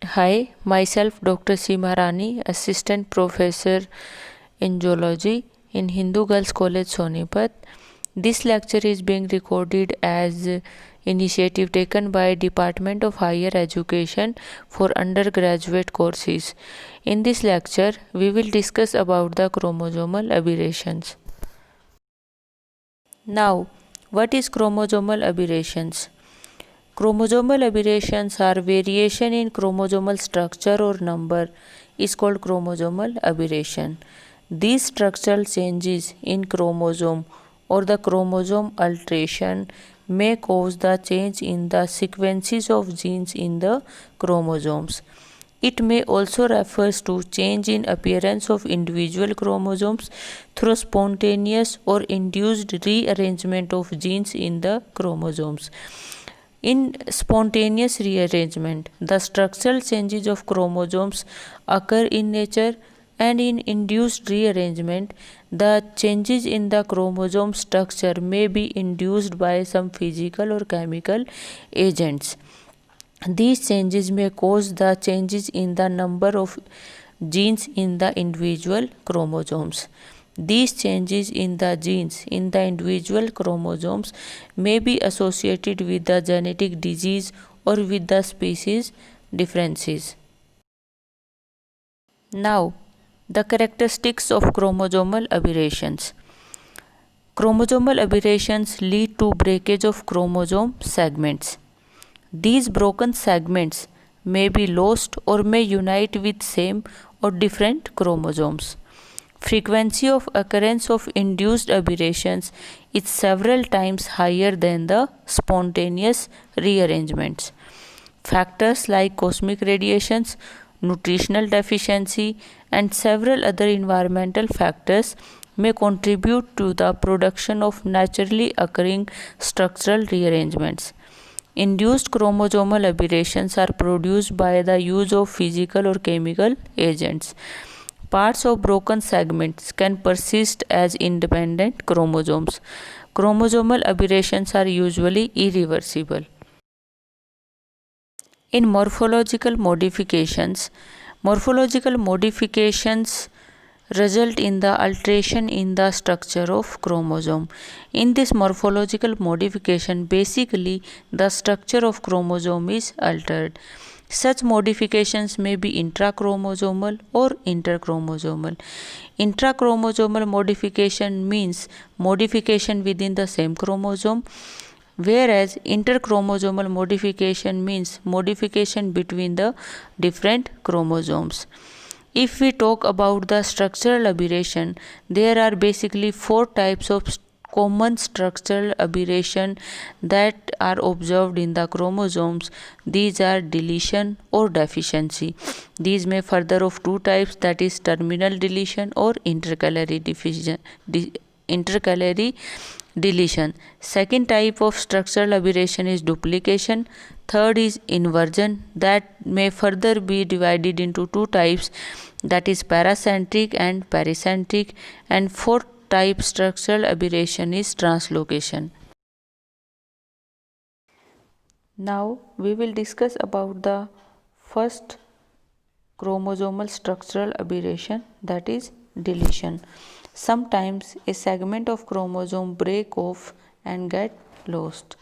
Hi, myself Dr. Seema Rani, Assistant Professor in Zoology in Hindu Girls College Sonipat. This lecture is being recorded as initiative taken by Department of Higher Education for undergraduate courses. In this lecture, we will discuss about the chromosomal aberrations. Now, what is chromosomal aberrations? Chromosomal aberrations are variation in chromosomal structure or number is called chromosomal aberration. These structural changes in chromosome or the chromosome alteration may cause the change in the sequences of genes in the chromosomes. It may also refers to change in appearance of individual chromosomes through spontaneous or induced rearrangement of genes in the chromosomes. In spontaneous rearrangement, the structural changes of chromosomes occur in nature, and in induced rearrangement, the changes in the chromosome structure may be induced by some physical or chemical agents. These changes may cause the changes in the number of genes in the individual chromosomes. These changes in the genes in the individual chromosomes may be associated with the genetic disease or with the species differences. Now, the characteristics of chromosomal aberrations. Chromosomal aberrations lead to breakage of chromosome segments. These broken segments may be lost or may unite with same or different chromosomes. Frequency of occurrence of induced aberrations is several times higher than the spontaneous rearrangements. Factors like cosmic radiations, nutritional deficiency, and several other environmental factors may contribute to the production of naturally occurring structural rearrangements. Induced chromosomal aberrations are produced by the use of physical or chemical agents. Parts of broken segments can persist as independent chromosomes. Chromosomal aberrations are usually irreversible. In morphological modifications result in the alteration in the structure of chromosome. In this morphological modification, basically the structure of chromosome is altered. Such modifications may be intrachromosomal or interchromosomal. Intrachromosomal modification means modification within the same chromosome, whereas interchromosomal modification means modification between the different chromosomes. If we talk about the structural aberration, there are basically four types of common structural aberration that are observed in the chromosomes. These are deletion or deficiency. These may further of two types, that is terminal deletion or intercalary deletion. Second type of structural aberration is duplication. Third is inversion, that may further be divided into two types, that is paracentric and pericentric. And fourth type structural aberration is translocation. Now we will discuss about the first chromosomal structural aberration, that is deletion. Sometimes a segment of chromosome break off and get lost.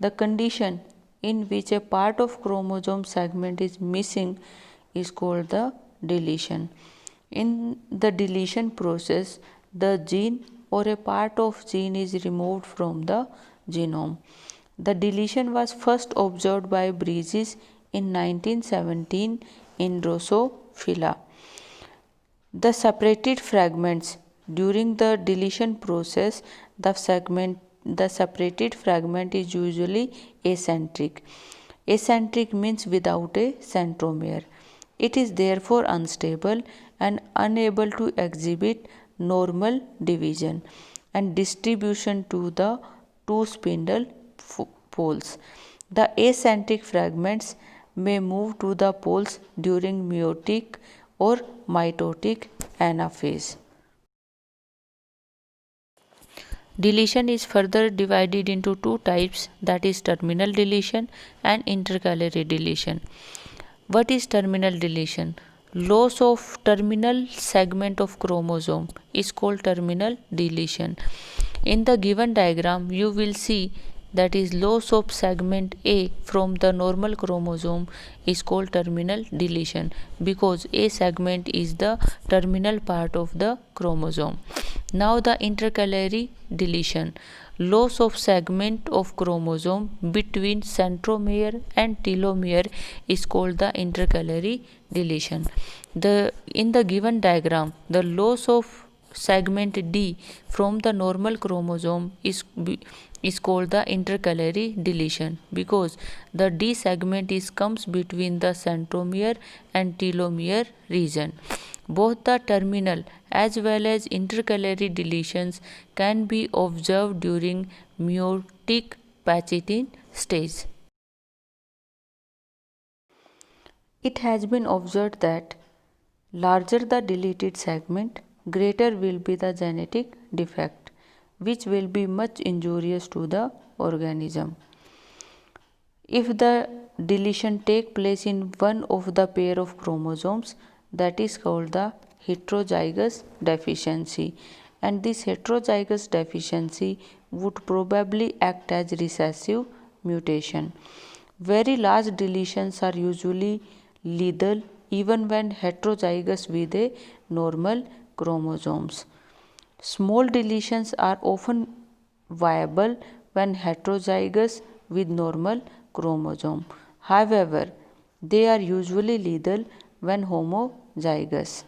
The condition in which a part of chromosome segment is missing is called the deletion. In the deletion process, the gene or a part of gene is removed from the genome. The deletion was first observed by Bridges in 1917 in Drosophila. The separated fragments during the deletion process, the separated fragment is usually acentric. Acentric means without a centromere. It is therefore unstable and unable to exhibit normal division and distribution to the two spindle poles. The acentric fragments may move to the poles during meiotic or mitotic anaphase. Deletion is further divided into two types, that is terminal deletion and intercalary deletion. What is terminal deletion? Loss of terminal segment of chromosome is called terminal deletion. In the given diagram, you will see that is loss of segment A from the normal chromosome is called terminal deletion because A segment is the terminal part of the chromosome. Now the intercalary deletion. Loss of segment of chromosome between centromere and telomere is called the intercalary deletion. In the given diagram, the loss of segment D from the normal chromosome is called the intercalary deletion because the D segment comes between the centromere and telomere region. Both the terminal as well as intercalary deletions can be observed during meiotic Pachitin stage. It has been observed that larger the deleted segment, greater will be the genetic defect, which will be much injurious to the organism. If the deletion take place in one of the pair of chromosomes, that is called the heterozygous deficiency, and this heterozygous deficiency would probably act as recessive mutation. Very large deletions are usually lethal even when heterozygous with a normal chromosomes. Small deletions are often viable when heterozygous with normal chromosome. However, they are usually lethal when homozygous.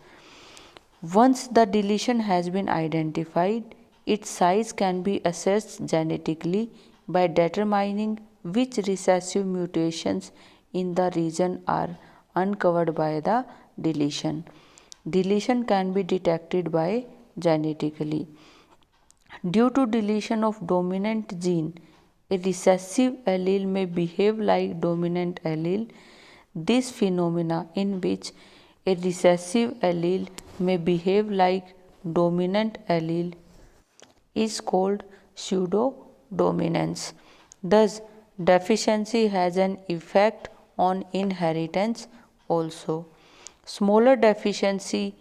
Once the deletion has been identified, its size can be assessed genetically by determining which recessive mutations in the region are uncovered by the deletion. Deletion can be detected by genetically. Due to deletion of dominant gene, a recessive allele may behave like dominant allele. This phenomena in which a recessive allele may behave like dominant allele is called pseudodominance. Thus, deficiency has an effect on inheritance also. Smaller deficiency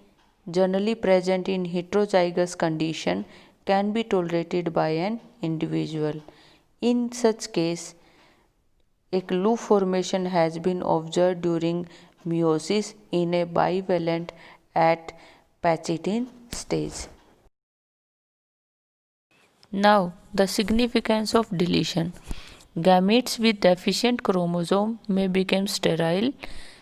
generally present in heterozygous condition can be tolerated by an individual. In such case, a clue formation has been observed during meiosis in a bivalent at Pachitin stage. Now, the significance of deletion. Gametes with deficient chromosome may become sterile.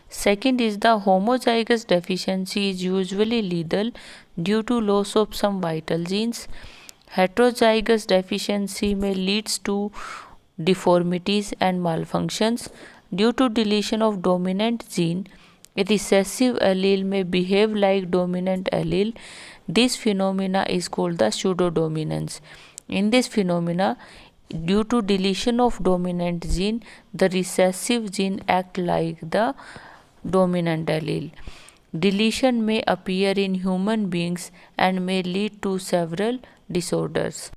Second is the homozygous deficiency is usually lethal due to loss of some vital genes. Heterozygous deficiency may lead to deformities and malfunctions. Due to deletion of dominant gene, a recessive allele may behave like dominant allele. This phenomena is called the pseudodominance. In this phenomena, due to deletion of dominant gene, the recessive gene act like the dominant allele. Deletion may appear in human beings and may lead to several disorders.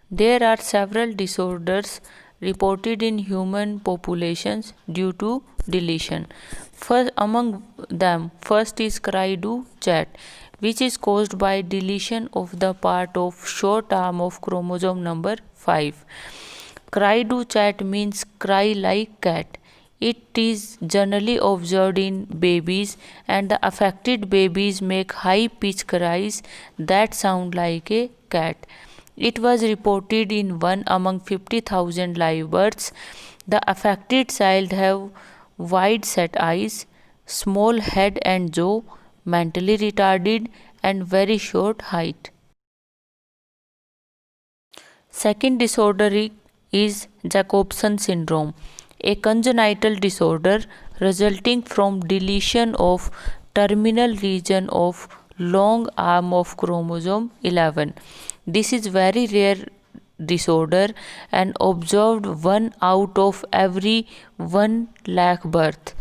There are several disorders reported in human populations due to deletion. Among them, first is cry-do-chat, which is caused by deletion of the part of short arm of chromosome number 5. Cry-do-chat means cry like cat. It is generally observed in babies, and the affected babies make high-pitched cries that sound like a cat. It was reported in 1 among 50,000 live births. The affected child have wide set eyes, small head and jaw, mentally retarded, and very short height. Second disorder is Jacobson syndrome, a congenital disorder resulting from deletion of terminal region of long arm of chromosome 11. This is very rare disorder and observed 1 out of every 1 lakh birth.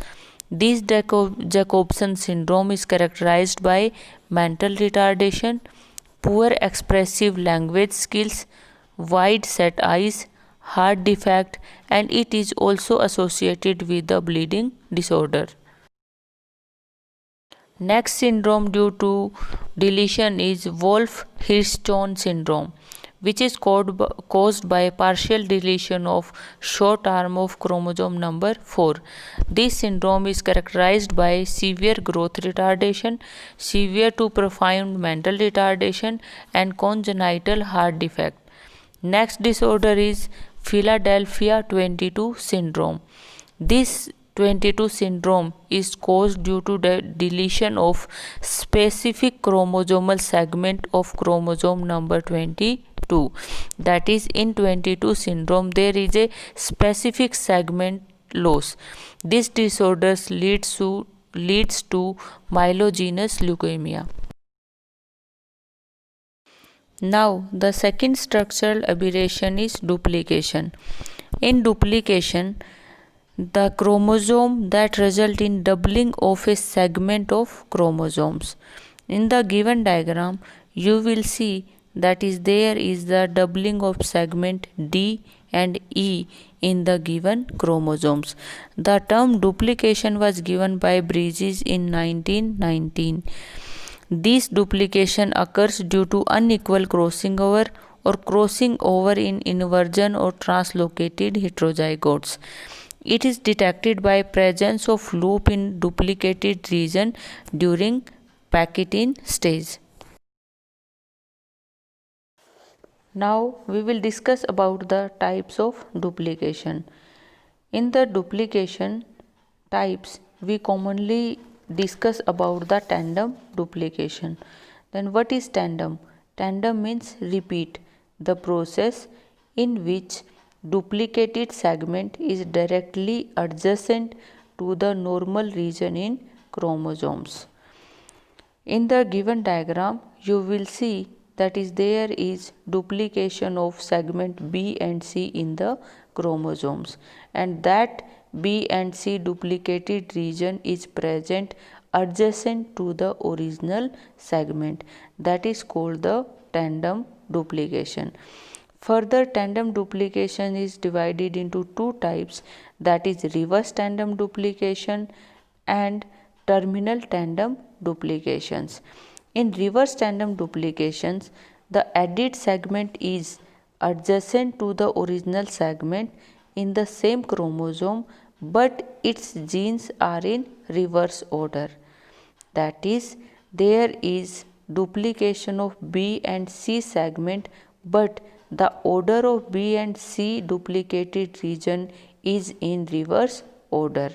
This Jacobson syndrome is characterized by mental retardation, poor expressive language skills, wide set eyes, heart defect, and it is also associated with the bleeding disorder. Next syndrome due to deletion is Wolff-Hirschhorn syndrome, which is caused by partial deletion of short arm of chromosome number 4. This syndrome is characterized by severe growth retardation, severe to profound mental retardation, and congenital heart defect. Next disorder is Philadelphia 22 syndrome. This 22 syndrome is caused due to the deletion of specific chromosomal segment of chromosome number 22. That is, in 22 syndrome there is a specific segment loss. This disorder leads to myelogenous leukemia. Now, the second structural aberration is duplication. In duplication, the chromosome that result in doubling of a segment of chromosomes. In the given diagram, you will see that is there is the doubling of segment D and E in the given chromosomes. The term duplication was given by Bridges in 1919. This duplication occurs due to unequal crossing over or crossing over in inversion or translocated heterozygotes. It is detected by presence of loop in duplicated region during Pachytene stage. Now we will discuss about the types of duplication. In the duplication types, we commonly discuss about the tandem duplication. Then what is tandem? Tandem means repeat, the process in which duplicated segment is directly adjacent to the normal region in chromosomes. In the given diagram, you will see that is there is duplication of segment B and C in the chromosomes, and that B and C duplicated region is present adjacent to the original segment. That is called the tandem duplication. Further, tandem duplication is divided into two types, that is reverse tandem duplication and terminal tandem duplications. In reverse tandem duplications, the added segment is adjacent to the original segment in the same chromosome, but its genes are in reverse order. That is, there is duplication of B and C segment, but the order of B and C duplicated region is in reverse order.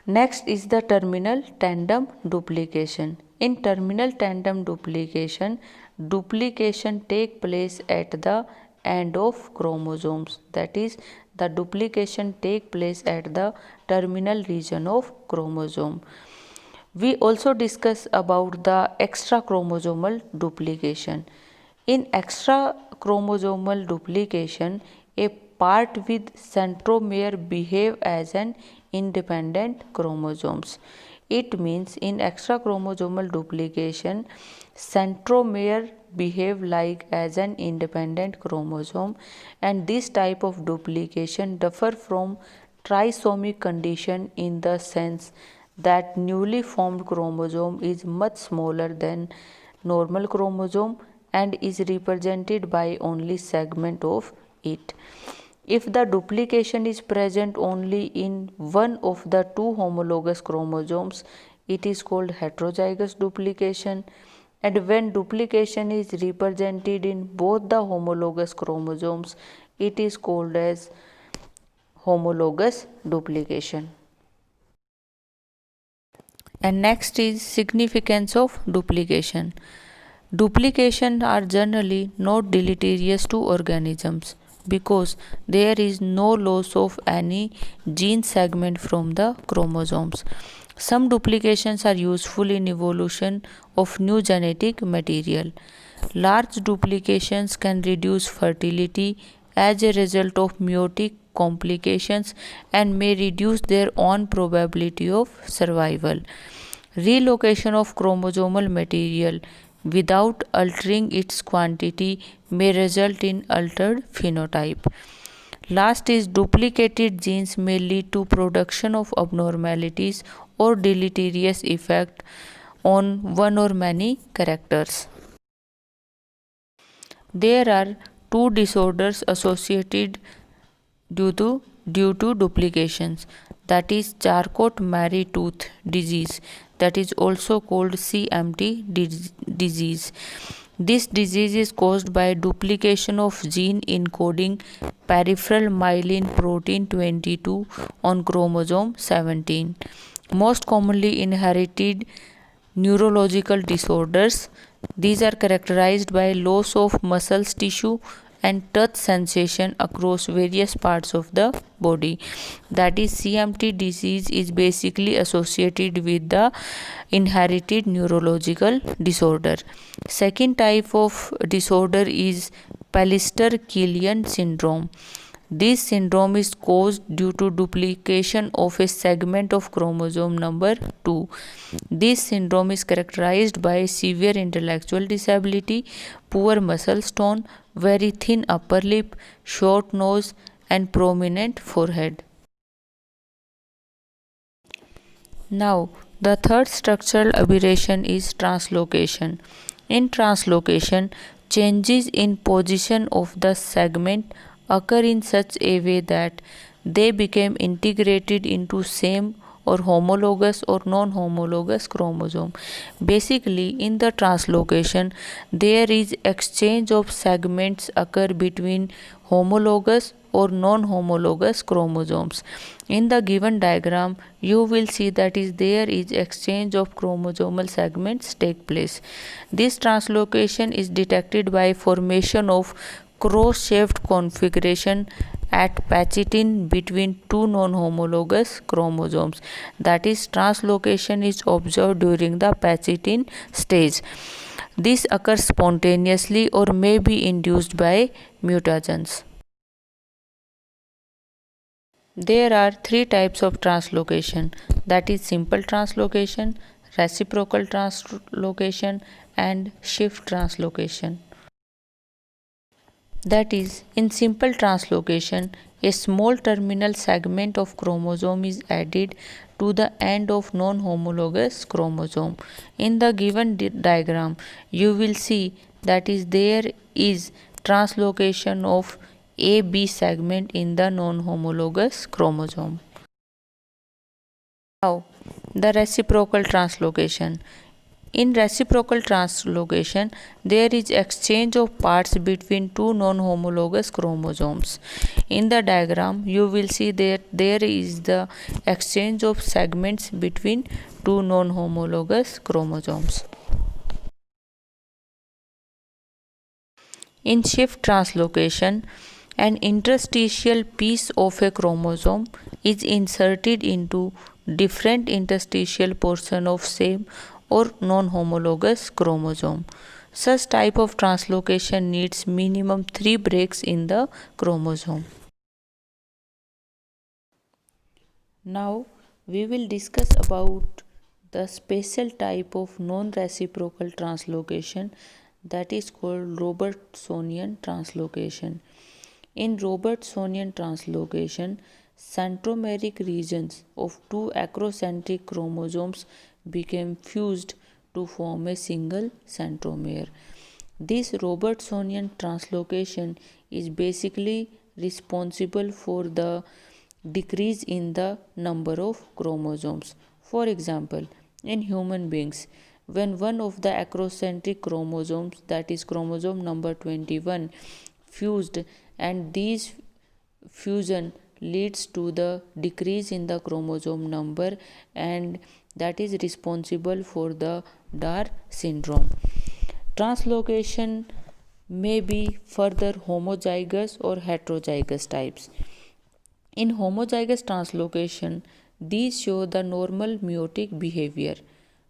Next is the terminal tandem duplication. In terminal tandem duplication, duplication take place at the end of chromosomes. That is, the duplication take place at the terminal region of chromosome. We also discuss about the extra chromosomal duplication. In extra chromosomal duplication, a part with centromere behave as an independent chromosomes. It means in extra chromosomal duplication, centromere behave like as an independent chromosome, and this type of duplication differ from trisomic condition in the sense that newly formed chromosome is much smaller than normal chromosome and is represented by only segment of it. If the duplication is present only in one of the two homologous chromosomes, it is called heterozygous duplication, and when duplication is represented in both the homologous chromosomes, it is called as homologous duplication. And next is significance of duplication. Duplication are generally not deleterious to organisms because there is no loss of any gene segment from the chromosomes. Some duplications are useful in evolution of new genetic material. Large duplications can reduce fertility as a result of meiotic complications and may reduce their own probability of survival. Relocation of chromosomal material without altering its quantity may result in altered phenotype. Last is duplicated genes may lead to production of abnormalities or deleterious effect on one or many characters. There are two disorders associated due to duplications, that is Charcot-Marie-Tooth disease, that is also called CMT disease. This disease is caused by duplication of gene encoding peripheral myelin protein 22 on chromosome 17. Most commonly inherited neurological disorders. These are characterized by loss of muscle tissue and touch sensation across various parts of the body. That is, CMT disease is basically associated with the inherited neurological disorder. Second type of disorder is Pallister-Killian syndrome. This syndrome is caused due to duplication of a segment of chromosome number 2. This syndrome is characterized by severe intellectual disability, poor muscle tone, very thin upper lip, short nose, and prominent forehead. Now, the third structural aberration is translocation. In translocation, changes in position of the segment occur in such a way that they become integrated into same or homologous or non-homologous chromosome. Basically, in the translocation, there is exchange of segments occur between homologous or non-homologous chromosomes. In the given diagram, you will see that there is exchange of chromosomal segments take place. This translocation is detected by formation of cross-shaped configuration at pachytene between two non-homologous chromosomes. That is, translocation is observed during the pachytene stage. This occurs spontaneously or may be induced by mutagens. There are three types of translocation, that is simple translocation, reciprocal translocation, and shift translocation. That is, in simple translocation, a small terminal segment of chromosome is added to the end of non-homologous chromosome. In the given diagram, you will see that there is translocation of AB segment in the non-homologous chromosome. Now, the reciprocal translocation. In reciprocal translocation, there is exchange of parts between two non-homologous chromosomes. In the diagram, you will see that there is the exchange of segments between two non-homologous chromosomes. In shift translocation, an interstitial piece of a chromosome is inserted into different interstitial portion of same or non-homologous chromosome. Such type of translocation needs minimum 3 breaks in the chromosome. Now we will discuss about the special type of non-reciprocal translocation, that is called Robertsonian translocation. In Robertsonian translocation, centromeric regions of two acrocentric chromosomes became fused to form a single centromere. This Robertsonian translocation is basically responsible for the decrease in the number of chromosomes. For example, in human beings, when one of the acrocentric chromosomes, that is chromosome number 21, fused, and these fusion leads to the decrease in the chromosome number, and that is responsible for the Dar syndrome. Translocation may be further homozygous or heterozygous types. In homozygous translocation, these show the normal meiotic behavior.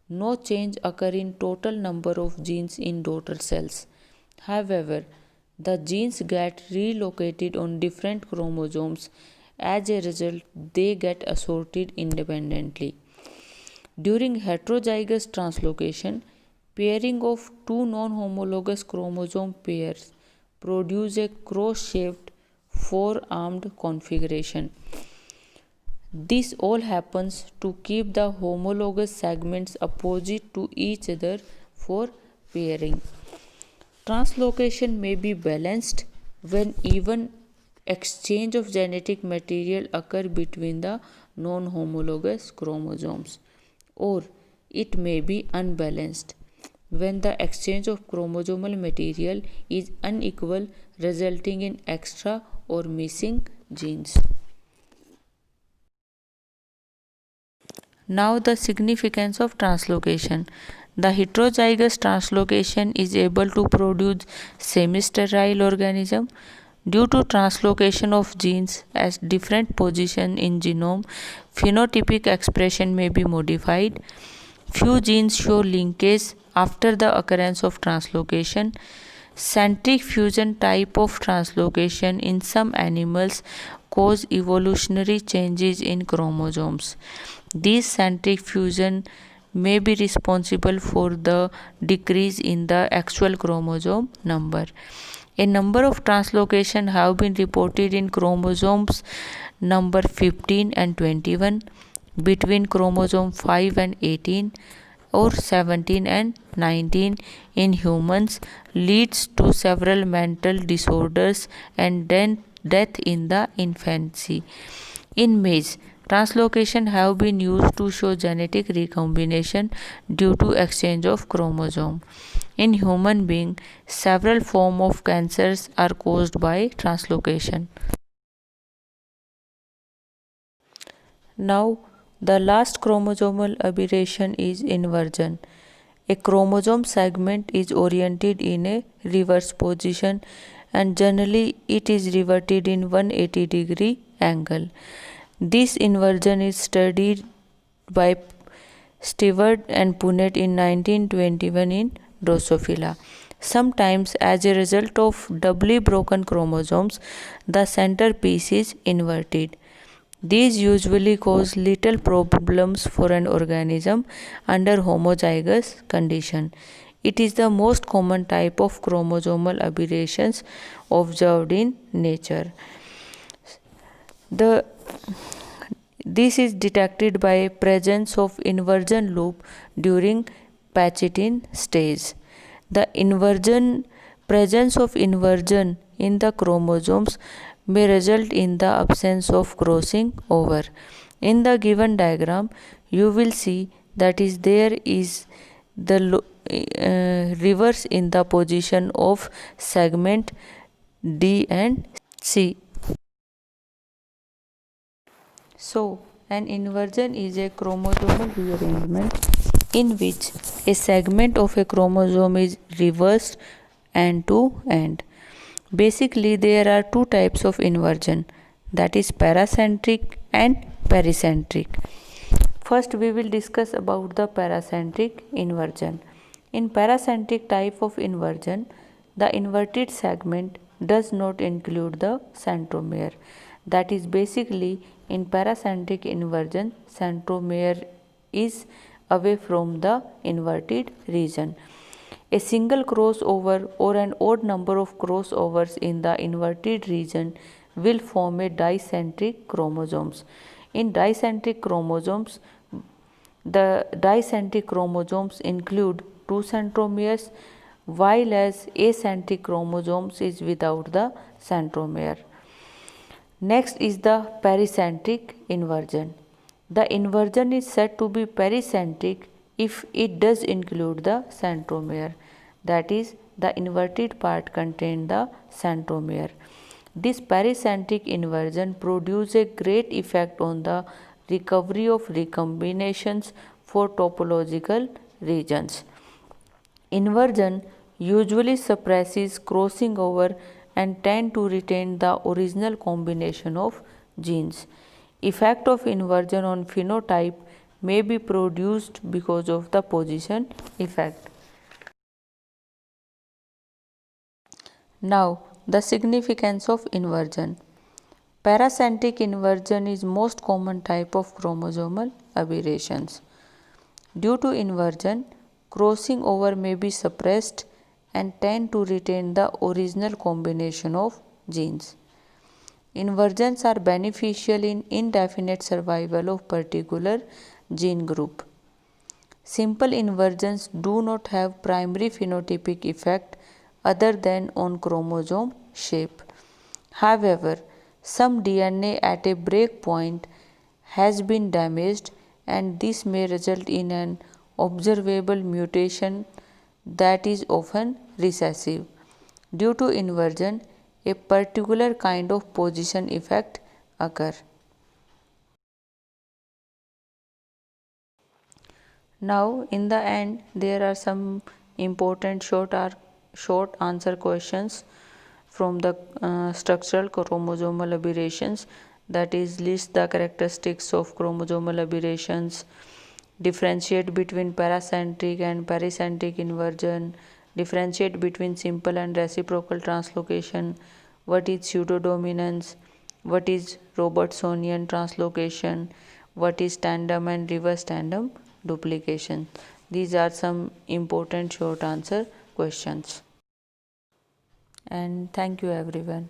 No change occur in total number of genes in daughter cells. However, the genes get relocated on different chromosomes. As a result, they get assorted independently. During heterozygous translocation, Pairing of two non-homologous chromosome pairs produce a cross-shaped four-armed configuration. This all happens to keep the homologous segments opposite to each other for pairing. Translocation may be balanced when even exchange of genetic material occur between the non-homologous chromosomes, or it may be unbalanced when the exchange of chromosomal material is unequal, resulting in extra or missing genes. Now the significance of translocation. The heterozygous translocation is able to produce semi-sterile organism. Due to translocation of genes at different positions in genome, phenotypic expression may be modified. Few genes show linkage after the occurrence of translocation. Centric fusion type of translocation in some animals cause evolutionary changes in chromosomes. These centric fusion may be responsible for the decrease in the actual chromosome number. A number of translocations have been reported in chromosomes number 15 and 21, between chromosome 5 and 18, or 17 and 19 in humans, leads to several mental disorders and then death in the infancy. In maize, translocation have been used to show genetic recombination due to exchange of chromosome. In human being, several forms of cancers are caused by translocation. Now, the last chromosomal aberration is inversion. A chromosome segment is oriented in a reverse position and generally it is reverted in 180-degree angle. This inversion is studied by Stewart and Punnett in 1921 in Drosophila. Sometimes, as a result of doubly broken chromosomes, the centerpiece is inverted. These usually cause little problems for an organism under homozygous condition. It is the most common type of chromosomal aberrations observed in nature. This is detected by presence of inversion loop during Pachydin stage. The presence of inversion in the chromosomes may result in the absence of crossing over. In the given diagram, you will see that there is the reverse in the position of segment D and C. So, an inversion is a chromosomal rearrangement in which a segment of a chromosome is reversed end to end. Basically, there are two types of inversion, that is paracentric and pericentric. First, we will discuss about the paracentric inversion. In paracentric type of inversion, the inverted segment does not include the centromere. That is basically in paracentric inversion, centromere is away from the inverted region. A single crossover or an odd number of crossovers in the inverted region will form a dicentric chromosomes. In dicentric chromosomes, the dicentric chromosomes include two centromeres, while as acentric chromosomes is without the centromere. Next is the pericentric inversion. The inversion is said to be pericentric if it does include the centromere, that is, the inverted part contains the centromere. This pericentric inversion produces a great effect on the recovery of recombinations for topological regions. Inversion usually suppresses crossing over and tend to retain the original combination of genes. Effect of inversion on phenotype may be produced because of the position effect. Now, the significance of inversion. Paracentric inversion is most common type of chromosomal aberrations. Due to inversion, Crossing over may be suppressed and tend to retain the original combination of genes. Inversions are beneficial in indefinite survival of particular gene group. Simple inversions do not have primary phenotypic effect other than on chromosome shape. However, some DNA at a break point has been damaged, and this may result in an observable mutation that is often recessive. Due to inversion, a particular kind of position effect occur. Now, in the end, there are some important short answer questions from the structural chromosomal aberrations, that is, list the characteristics of chromosomal aberrations, differentiate between paracentric and pericentric inversion, differentiate between simple and reciprocal translocation, what is pseudodominance, what is Robertsonian translocation, what is tandem and reverse tandem duplication. These are some important short answer questions. And thank you everyone.